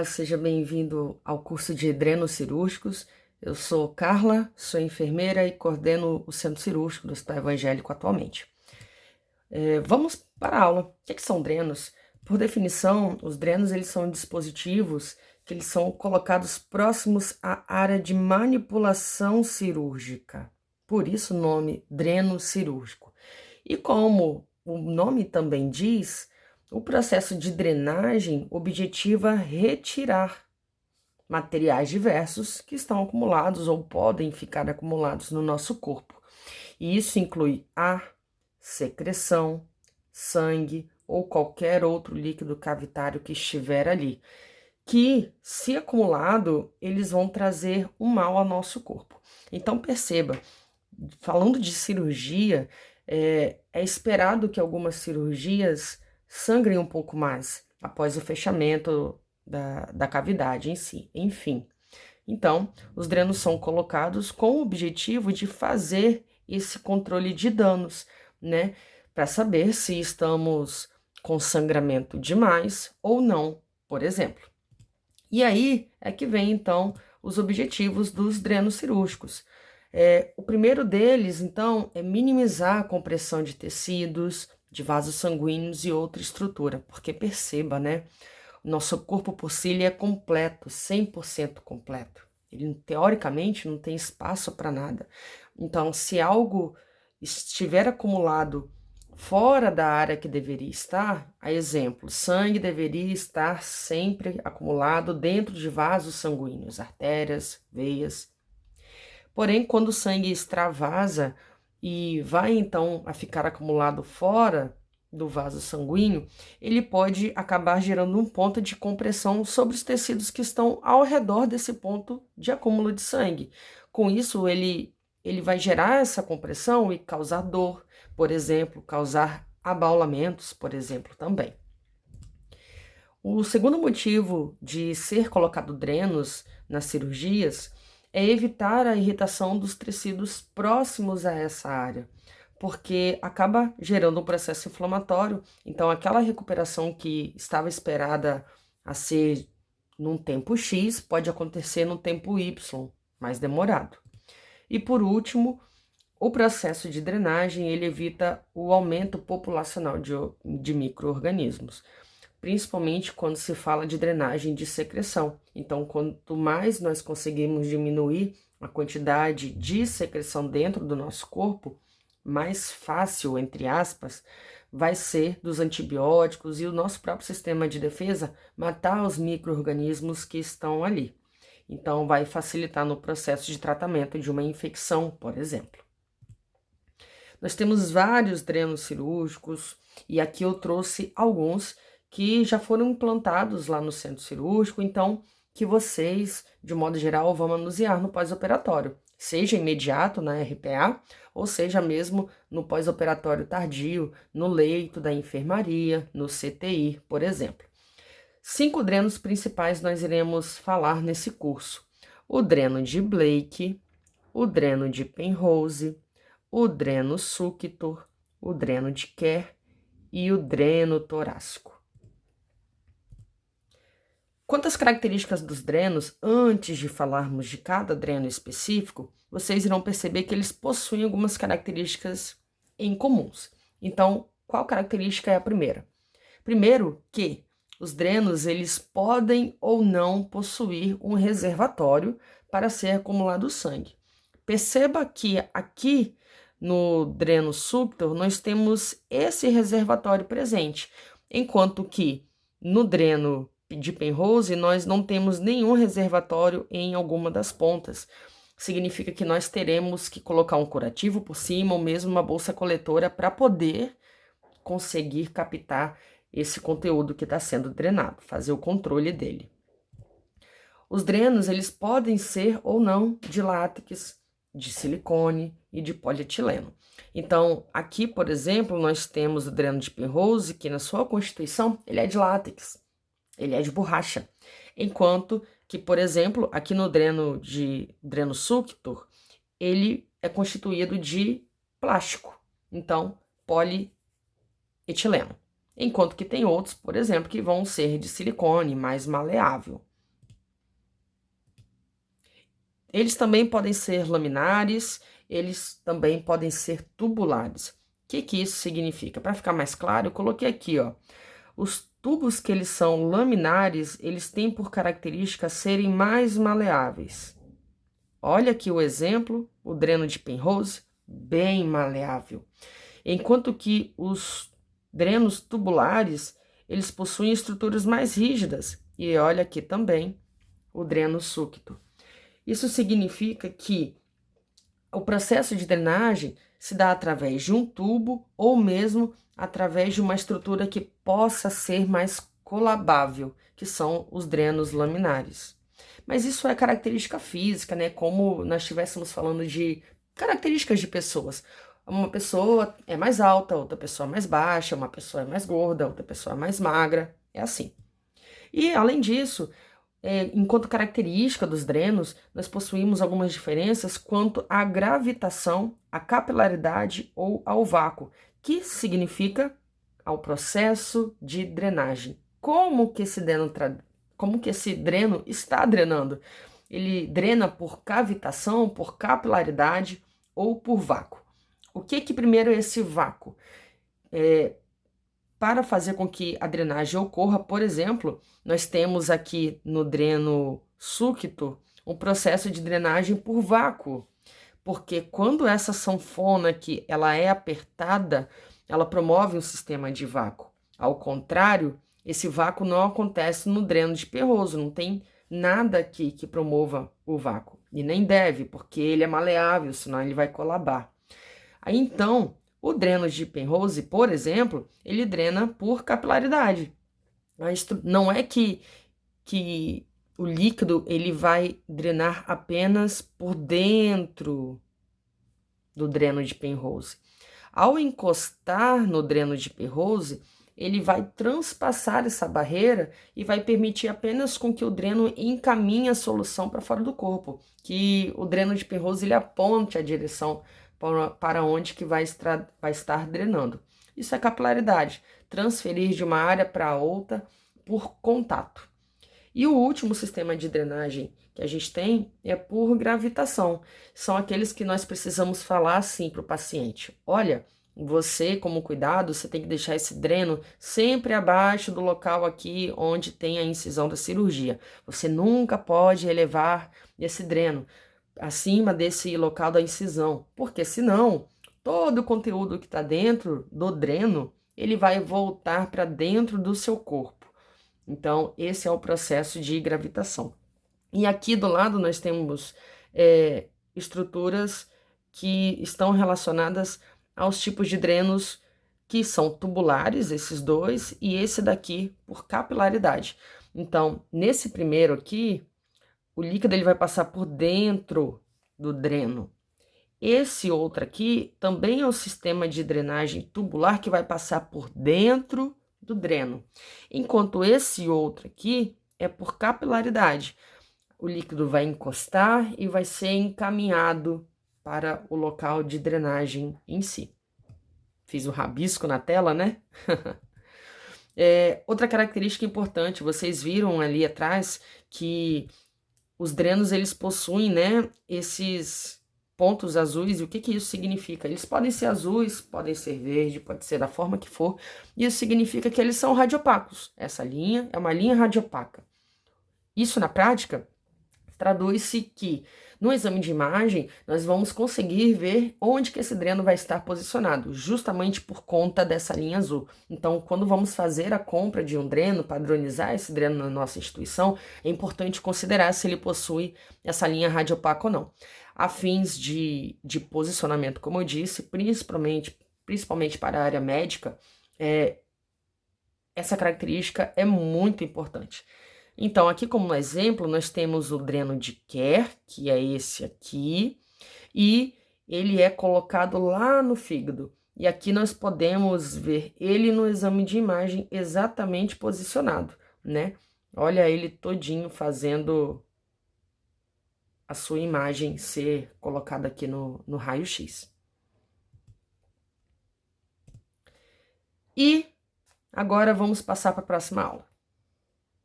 Seja bem-vindo ao curso de drenos cirúrgicos. Eu sou Carla, sou enfermeira e coordeno o Centro Cirúrgico do Hospital Evangélico atualmente. Vamos para a aula. O que são drenos? Por definição, os drenos eles são dispositivos que eles são colocados próximos à área de manipulação cirúrgica. Por isso o nome dreno cirúrgico. E como o nome também diz, o processo de drenagem objetiva retirar materiais diversos que estão acumulados ou podem ficar acumulados no nosso corpo. E isso inclui ar, secreção, sangue ou qualquer outro líquido cavitário que estiver ali, que, se acumulado, eles vão trazer um mal ao nosso corpo. Então, perceba, falando de cirurgia, é esperado que algumas cirurgias sangrem um pouco mais após o fechamento da cavidade em si, enfim. Então, os drenos são colocados com o objetivo de fazer esse controle de danos, né? Para saber se estamos com sangramento demais ou não, por exemplo. E aí é que vem, então, os objetivos dos drenos cirúrgicos. O primeiro deles, então, é minimizar a compressão de tecidos, de vasos sanguíneos e outra estrutura, porque perceba, né? O nosso corpo por si ele é completo, 100% completo. Ele, teoricamente, não tem espaço para nada. Então, se algo estiver acumulado fora da área que deveria estar, a exemplo, sangue deveria estar sempre acumulado dentro de vasos sanguíneos, artérias, veias. Porém, quando o sangue extravasa e vai então a ficar acumulado fora do vaso sanguíneo, ele pode acabar gerando um ponto de compressão sobre os tecidos que estão ao redor desse ponto de acúmulo de sangue. Com isso, ele vai gerar essa compressão e causar dor, por exemplo, causar abaulamentos, por exemplo, também. O segundo motivo de ser colocado drenos nas cirurgias é evitar a irritação dos tecidos próximos a essa área, porque acaba gerando um processo inflamatório. Então, aquela recuperação que estava esperada a ser num tempo X pode acontecer no tempo Y, mais demorado. E por último, o processo de drenagem ele evita o aumento populacional de micro-organismos, principalmente quando se fala de drenagem de secreção. Então, quanto mais nós conseguimos diminuir a quantidade de secreção dentro do nosso corpo, mais fácil, entre aspas, vai ser dos antibióticos e o nosso próprio sistema de defesa matar os micro-organismos que estão ali. Então, vai facilitar no processo de tratamento de uma infecção, por exemplo. Nós temos vários drenos cirúrgicos e aqui eu trouxe alguns que já foram implantados lá no centro cirúrgico, então que vocês, de modo geral, vão manusear no pós-operatório, seja imediato na RPA, ou seja mesmo no pós-operatório tardio, no leito da enfermaria, no CTI, por exemplo. 5 drenos principais nós iremos falar nesse curso: o dreno de Blake, o dreno de Penrose, o dreno Suctor, o dreno de Kerr e o dreno torácico. Quanto às características dos drenos, antes de falarmos de cada dreno específico, vocês irão perceber que eles possuem algumas características em comuns. Então, qual característica é a primeira? Primeiro, que os drenos eles podem ou não possuir um reservatório para ser acumulado sangue. Perceba que aqui no dreno Suctor nós temos esse reservatório presente, enquanto que no dreno de Penrose nós não temos nenhum reservatório em alguma das pontas. Significa que nós teremos que colocar um curativo por cima ou mesmo uma bolsa coletora para poder conseguir captar esse conteúdo que está sendo drenado, fazer o controle dele. Os drenos eles podem ser ou não de látex, de silicone e de polietileno. Então, aqui, por exemplo, nós temos o dreno de Penrose, que na sua constituição ele é de látex, ele é de borracha. Enquanto que, por exemplo, aqui no dreno Suctor, ele é constituído de plástico, então polietileno. Enquanto que tem outros, por exemplo, que vão ser de silicone, mais maleável, Eles também podem ser laminares, eles também podem ser tubulares. O que isso significa? Para ficar mais claro, eu coloquei aqui, ó. Os tubos que eles são laminares, eles têm por característica serem mais maleáveis. Olha aqui o exemplo, o dreno de Penrose, bem maleável. Enquanto que os drenos tubulares, eles possuem estruturas mais rígidas. E olha aqui também o dreno súcito. Isso significa que o processo de drenagem se dá através de um tubo ou mesmo através de uma estrutura que possa ser mais colabável, que são os drenos laminares. Mas isso é característica física, né? Como nós estivéssemos falando de características de pessoas. Uma pessoa é mais alta, outra pessoa é mais baixa, uma pessoa é mais gorda, outra pessoa é mais magra, é assim. E, além disso, enquanto característica dos drenos, nós possuímos algumas diferenças quanto à gravitação, à capilaridade ou ao vácuo, que significa ao processo de drenagem. Como que esse dreno está drenando? Ele drena por cavitação, por capilaridade ou por vácuo. O que primeiro é esse vácuo? Para fazer com que a drenagem ocorra, por exemplo, nós temos aqui no dreno súcito um processo de drenagem por vácuo, porque quando essa sanfona aqui ela é apertada, ela promove um sistema de vácuo. Ao contrário, esse vácuo não acontece no dreno de Penrose, não tem nada aqui que promova o vácuo, e nem deve, porque ele é maleável, senão ele vai colabar. Aí então, o dreno de Penrose, por exemplo, ele drena por capilaridade. Não é que o líquido ele vai drenar apenas por dentro do dreno de Penrose. Ao encostar no dreno de Penrose, ele vai transpassar essa barreira e vai permitir apenas com que o dreno encaminhe a solução para fora do corpo, que o dreno de Penrose ele aponte a direção para onde que vai estar drenando. Isso é capilaridade, transferir de uma área para outra por contato. E o último sistema de drenagem que a gente tem é por gravitação. São aqueles que nós precisamos falar assim para o paciente. Olha, você, como cuidado, você tem que deixar esse dreno sempre abaixo do local aqui onde tem a incisão da cirurgia. Você nunca pode elevar esse dreno acima desse local da incisão, porque senão todo o conteúdo que está dentro do dreno, ele vai voltar para dentro do seu corpo. Então, esse é o processo de gravitação. E aqui do lado nós temos estruturas que estão relacionadas aos tipos de drenos que são tubulares, esses dois, e esse daqui por capilaridade. Então, nesse primeiro aqui, o líquido ele vai passar por dentro do dreno. Esse outro aqui também é o sistema de drenagem tubular que vai passar por dentro do dreno. Enquanto esse outro aqui é por capilaridade. O líquido vai encostar e vai ser encaminhado para o local de drenagem em si. Fiz um rabisco na tela, né? Outra característica importante, vocês viram ali atrás que os drenos, eles possuem, né, esses pontos azuis. E o que isso significa? Eles podem ser azuis, podem ser verde, pode ser da forma que for. E isso significa que eles são radiopacos. Essa linha é uma linha radiopaca. Isso, na prática, traduz-se que no exame de imagem nós vamos conseguir ver onde que esse dreno vai estar posicionado, justamente por conta dessa linha azul. Então, quando vamos fazer a compra de um dreno, padronizar esse dreno na nossa instituição, é importante considerar se ele possui essa linha radiopaca ou não. A fins de posicionamento, como eu disse, principalmente para a área médica, essa característica é muito importante. Então, aqui como exemplo, nós temos o dreno de Kerr, que é esse aqui, e ele é colocado lá no fígado. E aqui nós podemos ver ele no exame de imagem exatamente posicionado, né? Olha ele todinho fazendo a sua imagem ser colocada aqui no raio-x. E agora vamos passar para a próxima aula.